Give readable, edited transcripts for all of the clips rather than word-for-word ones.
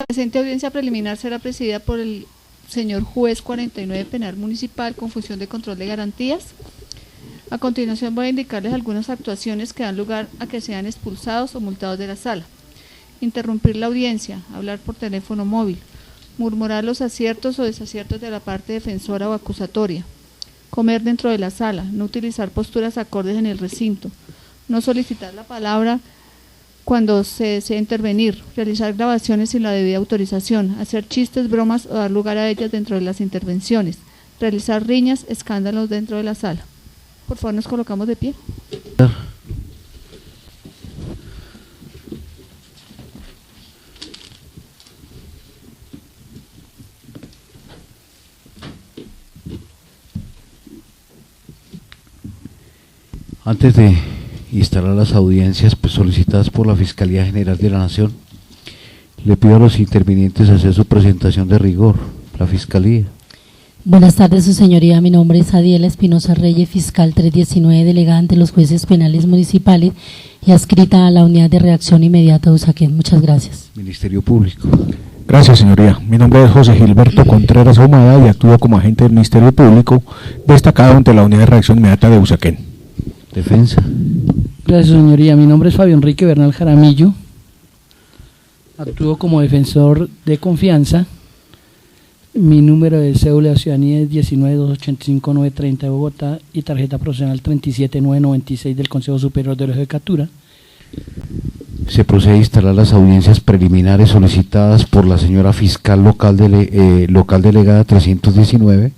La presente audiencia preliminar será presidida por el señor juez 49 penal municipal con función de control de garantías. A continuación voy a indicarles algunas actuaciones que dan lugar a que sean expulsados o multados de la sala. Interrumpir la audiencia, hablar por teléfono móvil, murmurar los aciertos o desaciertos de la parte defensora o acusatoria, comer dentro de la sala, no utilizar posturas acordes en el recinto, no solicitar la palabra cuando se desea intervenir, realizar grabaciones sin la debida autorización, hacer chistes, bromas o dar lugar a ellas dentro de las intervenciones, realizar riñas, escándalos dentro de la sala. Por favor, nos colocamos de pie. Antes de instalar las audiencias solicitadas por la Fiscalía General de la Nación, le pido a los intervinientes hacer su presentación de rigor. La Fiscalía. Buenas tardes, su señoría. Mi nombre es Adiela Espinosa Reyes, fiscal 319, delegada ante los jueces penales municipales y adscrita a la Unidad de Reacción Inmediata de Usaquén. Muchas gracias. Ministerio Público. Gracias, señoría. Mi nombre es José Gilberto Contreras Ahumada y actúo como agente del Ministerio Público destacado ante la Unidad de Reacción Inmediata de Usaquén. Defensa. Gracias, señoría. Mi nombre es Fabio Enrique Bernal Jaramillo. Actúo como defensor de confianza. Mi número de cédula de ciudadanía es 19285930 de Bogotá y tarjeta profesional 37996 del Consejo Superior de la Judicatura. Se procede a instalar las audiencias preliminares solicitadas por la señora fiscal local delegada 319,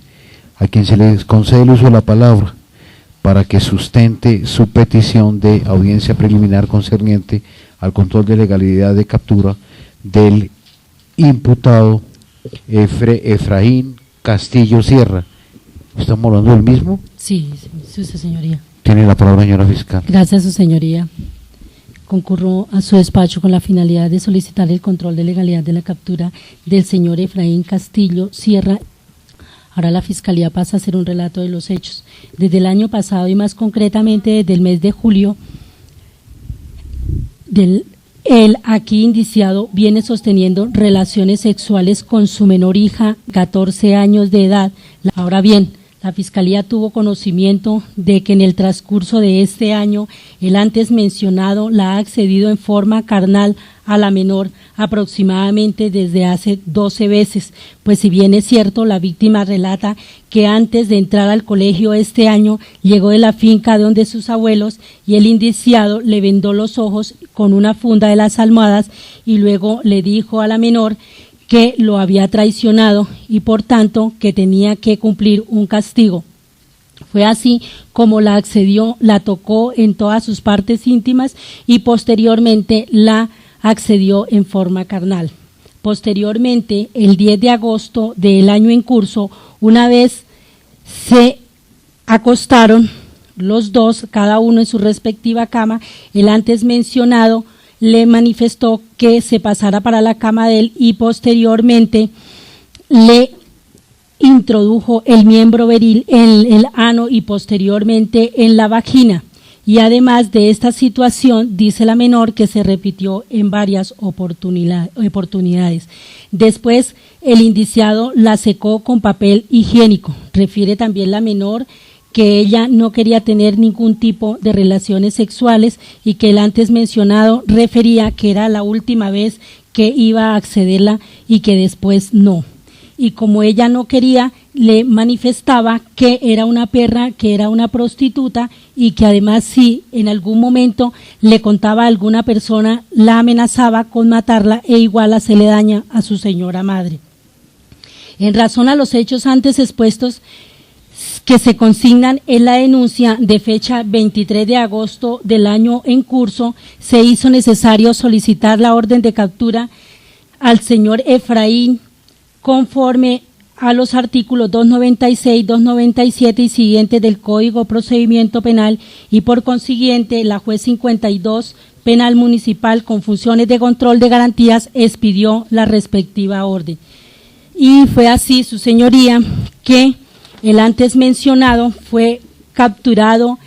a quien se les concede el uso de la palabra para que sustente su petición de audiencia preliminar concerniente al control de legalidad de captura del imputado Efraín Castillo Sierra. ¿Estamos hablando del mismo? Sí, sí, su señoría. Tiene la palabra, señora fiscal. Gracias, su señoría. Concurro a su despacho con la finalidad de solicitar el control de legalidad de la captura del señor Efraín Castillo Sierra. Ahora la Fiscalía pasa a hacer un relato de los hechos. Desde el año pasado y más concretamente desde el mes de julio, el aquí indiciado viene sosteniendo relaciones sexuales con su menor hija, 14 años de edad. Ahora bien, la Fiscalía tuvo conocimiento de que en el transcurso de este año el antes mencionado la ha accedido en forma carnal a la menor aproximadamente desde hace 12 veces, pues si bien es cierto, la víctima relata que antes de entrar al colegio este año llegó de la finca de donde sus abuelos y el indiciado le vendó los ojos con una funda de las almohadas y luego le dijo a la menor que lo había traicionado y por tanto que tenía que cumplir un castigo. Fue así como la accedió, la tocó en todas sus partes íntimas y posteriormente la accedió en forma carnal. Posteriormente, el 10 de agosto del año en curso, una vez se acostaron los dos, cada uno en su respectiva cama, el antes mencionado le manifestó que se pasara para la cama de él y posteriormente le introdujo el miembro viril en el ano y posteriormente en la vagina. Y además de esta situación, dice la menor que se repitió en varias oportunidades. Después, el indiciado la secó con papel higiénico. Refiere también la menor que ella no quería tener ningún tipo de relaciones sexuales y que el antes mencionado refería que era la última vez que iba a accederla y que después no. Y como ella no quería, le manifestaba que era una perra, que era una prostituta y que además si en algún momento le contaba a alguna persona, la amenazaba con matarla e igual hacerle daño a su señora madre. En razón a los hechos antes expuestos que se consignan en la denuncia de fecha 23 de agosto del año en curso, se hizo necesario solicitar la orden de captura al señor Efraín conforme a los artículos 296, 297 y siguientes del Código de Procedimiento Penal y por consiguiente la juez 52 Penal Municipal con funciones de control de garantías expidió la respectiva orden. Y fue así, su señoría, que el antes mencionado fue capturado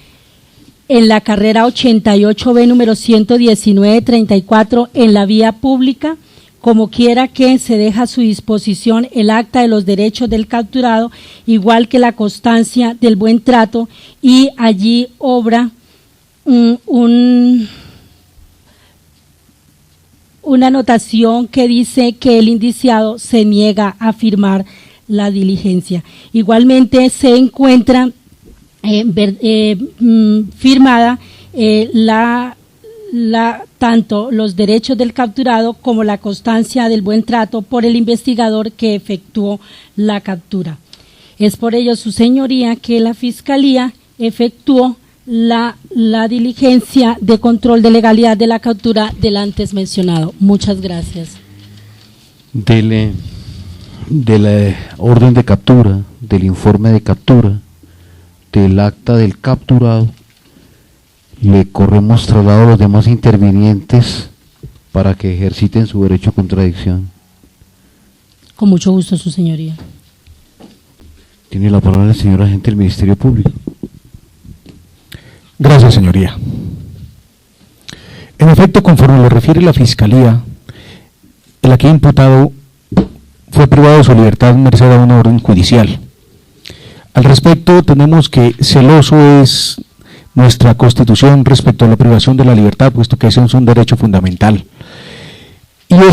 en la carrera 88B número 11934 en la vía pública Como quiera que se deja a su disposición el acta de los derechos del capturado, igual que la constancia del buen trato, y allí obra una anotación que dice que el indiciado se niega a firmar la diligencia. Igualmente se encuentra firmada tanto los derechos del capturado como la constancia del buen trato por el investigador que efectuó la captura. Es por ello, su señoría, que la Fiscalía efectuó la diligencia de control de legalidad de la captura del antes mencionado. Muchas gracias. De la orden de captura, del informe de captura, del acta del capturado, le corremos traslado a los demás intervinientes para que ejerciten su derecho a contradicción. Con mucho gusto, su señoría. Tiene la palabra el señor agente del Ministerio Público. Gracias, señoría. En efecto, conforme lo refiere la Fiscalía, el aquí imputado fue privado de su libertad merced a una orden judicial. Al respecto, tenemos que celoso es nuestra Constitución respecto a la privación de la libertad, puesto que ese es un derecho fundamental. Y de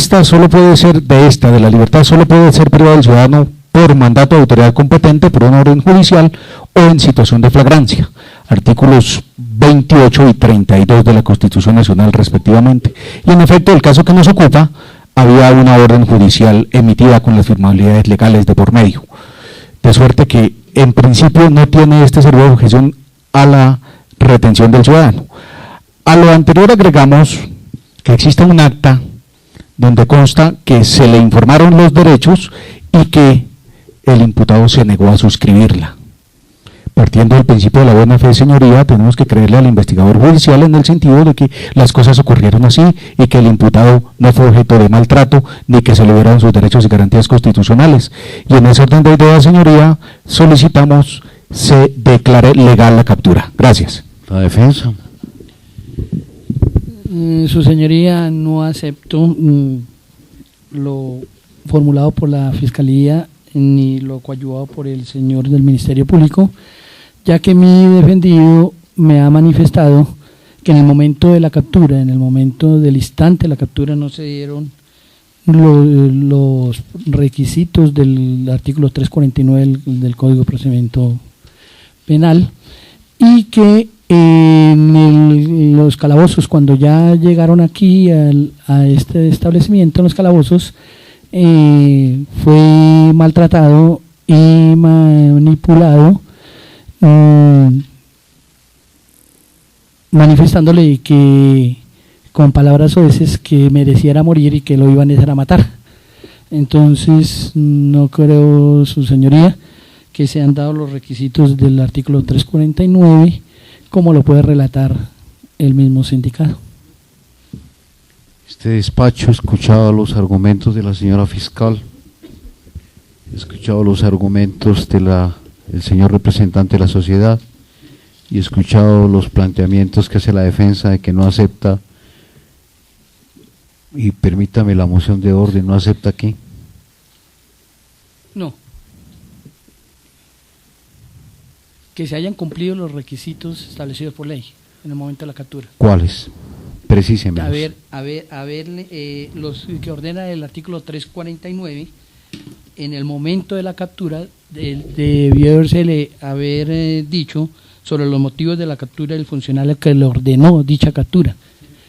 la libertad solo puede ser privado el ciudadano por mandato de autoridad competente, por una orden judicial o en situación de flagrancia. Artículos 28 y 32 de la Constitución Nacional respectivamente. Y en efecto, el caso que nos ocupa, había una orden judicial emitida con las firmabilidades legales de por medio. De suerte que, en principio, no tiene este servicio de objeción a la retención del ciudadano. A lo anterior agregamos que existe un acta donde consta que se le informaron los derechos y que el imputado se negó a suscribirla. Partiendo del principio de la buena fe, señoría, tenemos que creerle al investigador judicial en el sentido de que las cosas ocurrieron así y que el imputado no fue objeto de maltrato ni que se le violaron sus derechos y garantías constitucionales. Y en ese orden de ideas, señoría, solicitamos se declare legal la captura. Gracias. La defensa. Su señoría, no acepto lo formulado por la Fiscalía ni lo coadyuvado por el señor del Ministerio Público, ya que mi defendido me ha manifestado que en el momento de la captura, en el momento del instante de la captura, no se dieron los requisitos del artículo 349 del Código de Procedimiento Penal, y que en los calabozos, cuando ya llegaron aquí a este establecimiento, en los calabozos, fue maltratado y manipulado, manifestándole que con palabras soeces que mereciera morir y que lo iban a matar. Entonces no creo, su señoría, que se han dado los requisitos del artículo 349 como lo puede relatar el mismo sindicato. Este despacho ha escuchado los argumentos de la señora fiscal, he escuchado los argumentos del señor representante de la sociedad y he escuchado los planteamientos que hace la defensa de que no acepta, y permítame la moción de orden, ¿no acepta qué? No. Que se hayan cumplido los requisitos establecidos por ley en el momento de la captura. ¿Cuáles? Precíseme. A ver, los que ordena el artículo 349, en el momento de la captura, debió haber dicho sobre los motivos de la captura del funcionario que le ordenó dicha captura.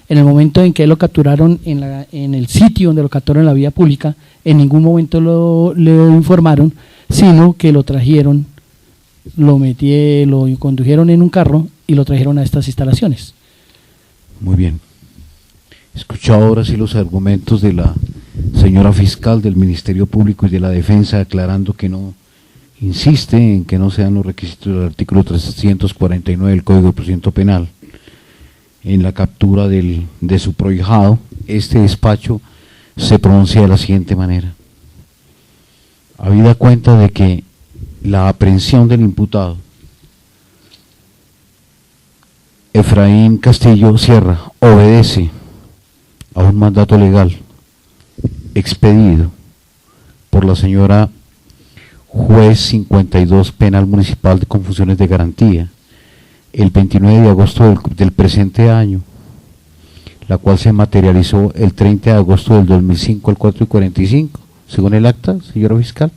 En el momento en que lo capturaron en el sitio donde lo capturaron en la vía pública, en ningún momento le informaron, sino que lo trajeron, lo condujeron en un carro y lo trajeron a estas instalaciones. Muy bien. He escuchado ahora sí los argumentos de la señora fiscal del Ministerio Público y de la defensa, aclarando que no insiste en que no sean los requisitos del artículo 349 del Código de Procedimiento Penal en la captura de su prohijado. Este despacho se pronuncia de la siguiente manera: habida cuenta de que la aprehensión del imputado Efraín Castillo Sierra obedece a un mandato legal expedido por la señora juez 52 penal municipal con funciones de garantía el 29 de agosto del presente año, la cual se materializó el 30 de agosto del 2005 al 4:45, según el acta, señora fiscal.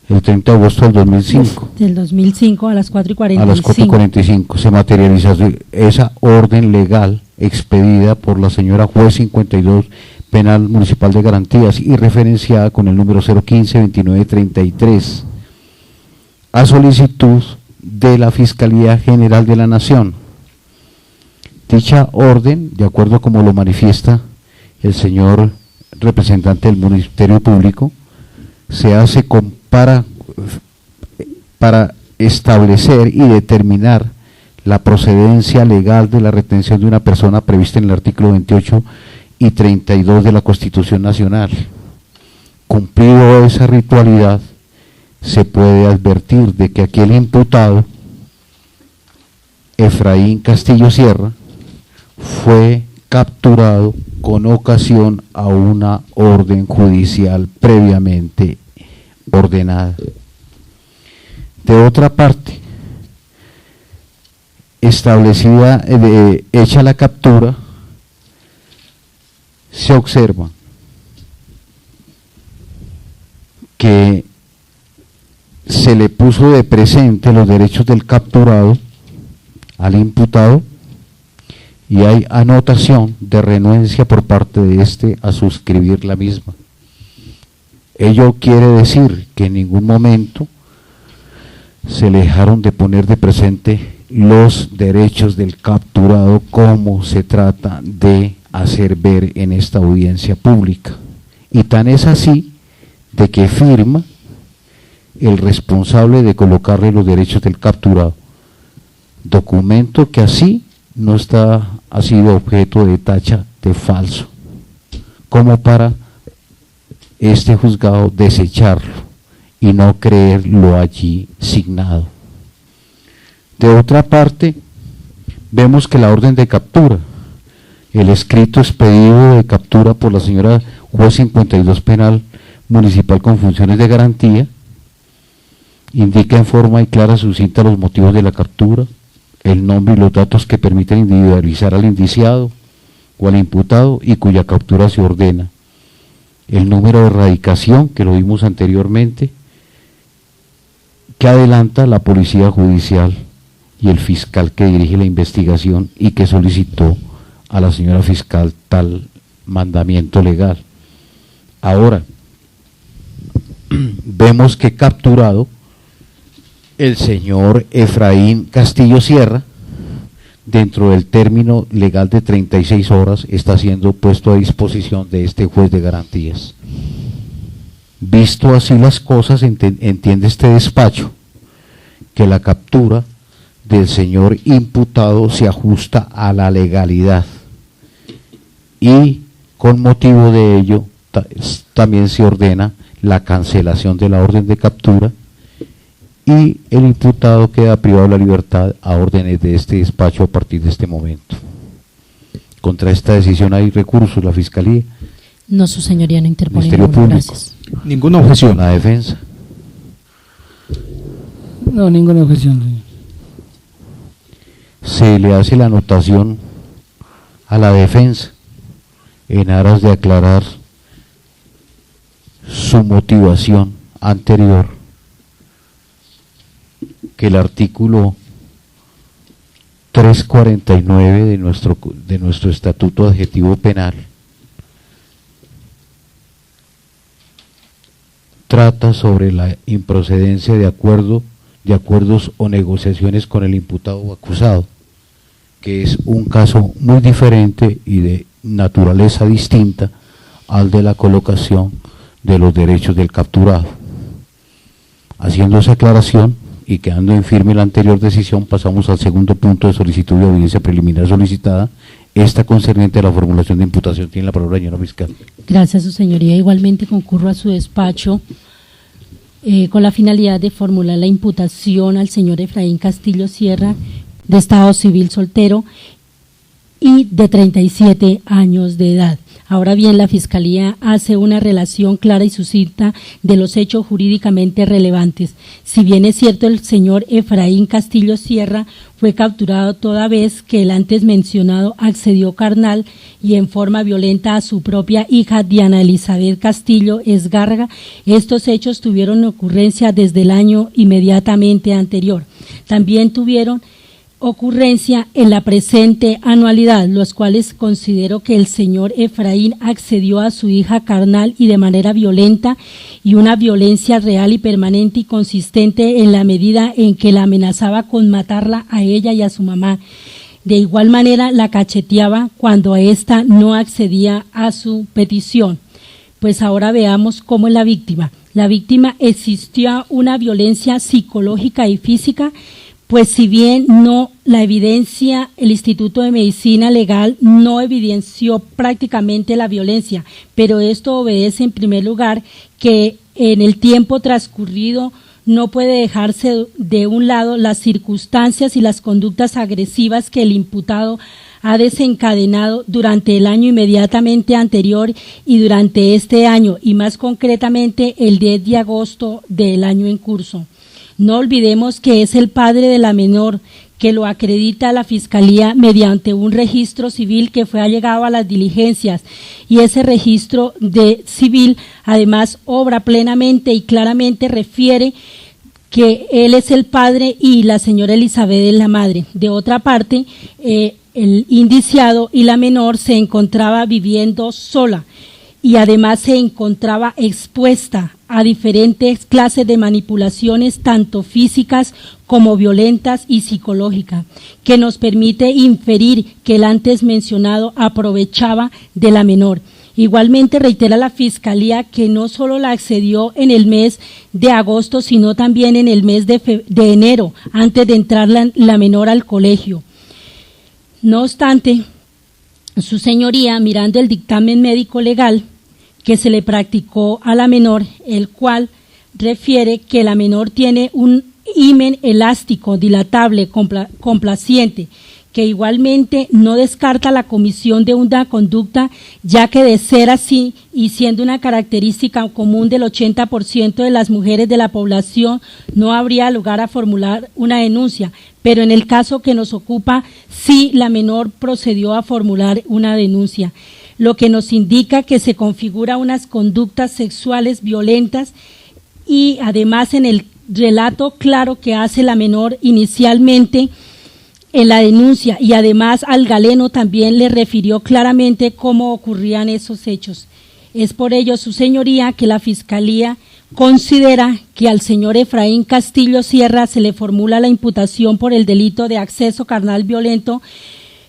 El 30 de agosto del 2005. Del 2005 a las 4:45. A las 4:45 se materializa esa orden legal expedida por la señora juez 52 penal municipal de garantías y referenciada con el número 015-2933 a solicitud de la Fiscalía General de la Nación. Dicha orden, de acuerdo como lo manifiesta el señor representante del Ministerio Público, se hace para establecer y determinar la procedencia legal de la retención de una persona prevista en el artículo 28 y 32 de la Constitución Nacional. Cumplido esa ritualidad, se puede advertir de que aquel imputado, Efraín Castillo Sierra, fue capturado con ocasión a una orden judicial previamente ordenada. De otra parte, hecha la captura, se observa que se le puso de presente los derechos del capturado al imputado y hay anotación de renuencia por parte de éste a suscribir la misma. Ello quiere decir que en ningún momento se le dejaron de poner de presente los derechos del capturado como se trata de hacer ver en esta audiencia pública. Y tan es así de que firma el responsable de colocarle los derechos del capturado, documento que así no ha sido objeto de tacha de falso, como para este juzgado desecharlo y no creerlo allí signado. De otra parte, vemos que la orden de captura, el escrito expedido de captura por la señora juez 52 penal municipal con funciones de garantía, indica en forma y clara sucinta los motivos de la captura, el nombre y los datos que permiten individualizar al indiciado o al imputado y cuya captura se ordena, el número de erradicación, que lo vimos anteriormente, que adelanta la policía judicial y el fiscal que dirige la investigación y que solicitó a la señora fiscal tal mandamiento legal. Ahora, vemos que capturado el señor Efraín Castillo Sierra, dentro del término legal de 36 horas, está siendo puesto a disposición de este juez de garantías. Visto así las cosas, entiende este despacho que la captura del señor imputado se ajusta a la legalidad y con motivo de ello también se ordena la cancelación de la orden de captura y el imputado queda privado de la libertad a órdenes de este despacho a partir de este momento. Contra esta decisión hay recursos, la Fiscalía. No, su señoría, no interpone. Ministerio Público. Gracias. Ninguna objeción. La defensa. No, ninguna objeción, señor. Se le hace la anotación a la defensa en aras de aclarar su motivación anterior, que el artículo 349 de nuestro Estatuto Adjetivo Penal trata sobre la improcedencia de acuerdos o negociaciones con el imputado o acusado, que es un caso muy diferente y de naturaleza distinta al de la colocación de los derechos del capturado. Haciendo esa aclaración y quedando en firme la anterior decisión, pasamos al segundo punto de solicitud de audiencia preliminar solicitada, esta concerniente a la formulación de imputación. Tiene la palabra, señora fiscal. Gracias, su señoría. Igualmente concurro a su despacho con la finalidad de formular la imputación al señor Efraín Castillo Sierra, de estado civil soltero, y de 37 años de edad. Ahora bien, la Fiscalía hace una relación clara y sucinta de los hechos jurídicamente relevantes. Si bien es cierto, el señor Efraín Castillo Sierra fue capturado toda vez que el antes mencionado accedió carnal y en forma violenta a su propia hija Diana Elizabeth Castillo Esgárraga. Estos hechos tuvieron ocurrencia desde el año inmediatamente anterior. También tuvieron ocurrencia en la presente anualidad, los cuales considero que el señor Efraín accedió a su hija carnal y de manera violenta, y una violencia real y permanente y consistente en la medida en que la amenazaba con matarla a ella y a su mamá. De igual manera la cacheteaba cuando ésta no accedía a su petición. Pues ahora veamos cómo es la víctima. La víctima existió una violencia psicológica y física, pues si bien no la evidencia, el Instituto de Medicina Legal no evidenció prácticamente la violencia, pero esto obedece en primer lugar que en el tiempo transcurrido no puede dejarse de un lado las circunstancias y las conductas agresivas que el imputado ha desencadenado durante el año inmediatamente anterior y durante este año, y más concretamente el 10 de agosto del año en curso. No olvidemos que es el padre de la menor, que lo acredita la Fiscalía mediante un registro civil que fue allegado a las diligencias, y ese registro de civil además obra plenamente y claramente refiere que él es el padre y la señora Elizabeth es la madre. De otra parte, el indiciado y la menor se encontraba viviendo sola y además se encontraba expuesta a diferentes clases de manipulaciones, tanto físicas como violentas y psicológicas, que nos permite inferir que el antes mencionado aprovechaba de la menor. Igualmente reitera la Fiscalía que no solo la accedió en el mes de agosto, sino también en el mes de enero, antes de entrar la menor al colegio. No obstante, su señoría, mirando el dictamen médico legal que se le practicó a la menor, el cual refiere que la menor tiene un himen elástico, dilatable, complaciente, que igualmente no descarta la comisión de una conducta, ya que de ser así y siendo una característica común del 80% de las mujeres de la población, no habría lugar a formular una denuncia, pero en el caso que nos ocupa, sí la menor procedió a formular una denuncia, lo que nos indica que se configura unas conductas sexuales violentas, y además en el relato claro que hace la menor inicialmente en la denuncia, y además al galeno también le refirió claramente cómo ocurrían esos hechos. Es por ello, su señoría, que la Fiscalía considera que al señor Efraín Castillo Sierra se le formula la imputación por el delito de acceso carnal violento,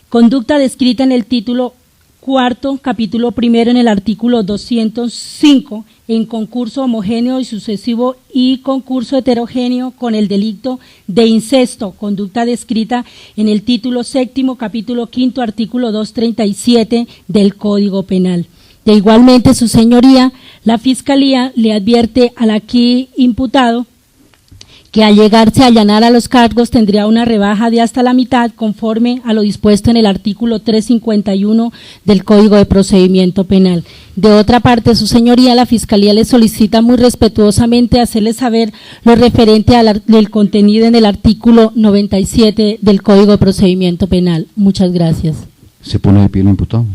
conducta descrita en el título cuarto, capítulo primero, en el artículo 205, en concurso homogéneo y sucesivo y concurso heterogéneo con el delito de incesto, conducta descrita en el título séptimo, capítulo quinto, artículo 237 del Código Penal. De igualmente, su señoría, la Fiscalía le advierte al aquí imputado que al llegarse a allanar a los cargos tendría una rebaja de hasta la mitad, conforme a lo dispuesto en el artículo 351 del Código de Procedimiento Penal. De otra parte, su señoría, la Fiscalía le solicita muy respetuosamente hacerle saber lo referente al contenido en el artículo 97 del Código de Procedimiento Penal. Muchas gracias. Se pone de pie el imputado.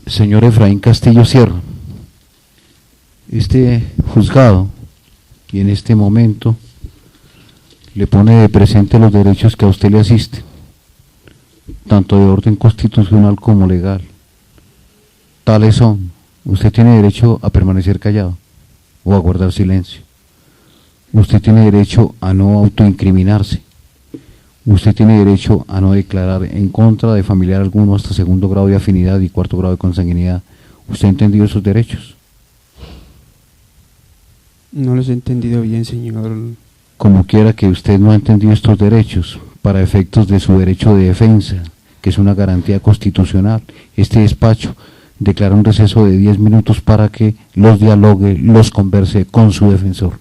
Señor Efraín Castillo Sierra, este juzgado y en este momento le pone de presente los derechos que a usted le asisten, tanto de orden constitucional como legal. Tales son: usted tiene derecho a permanecer callado o a guardar silencio, usted tiene derecho a no autoincriminarse, usted tiene derecho a no declarar en contra de familiar alguno hasta segundo grado de afinidad y cuarto grado de consanguinidad. ¿Usted ha entendido esos derechos? No los he entendido bien, señor. Como quiera que usted no ha entendido estos derechos, para efectos de su derecho de defensa, que es una garantía constitucional, este despacho declara un receso de 10 minutos para que los dialogue, los converse con su defensor.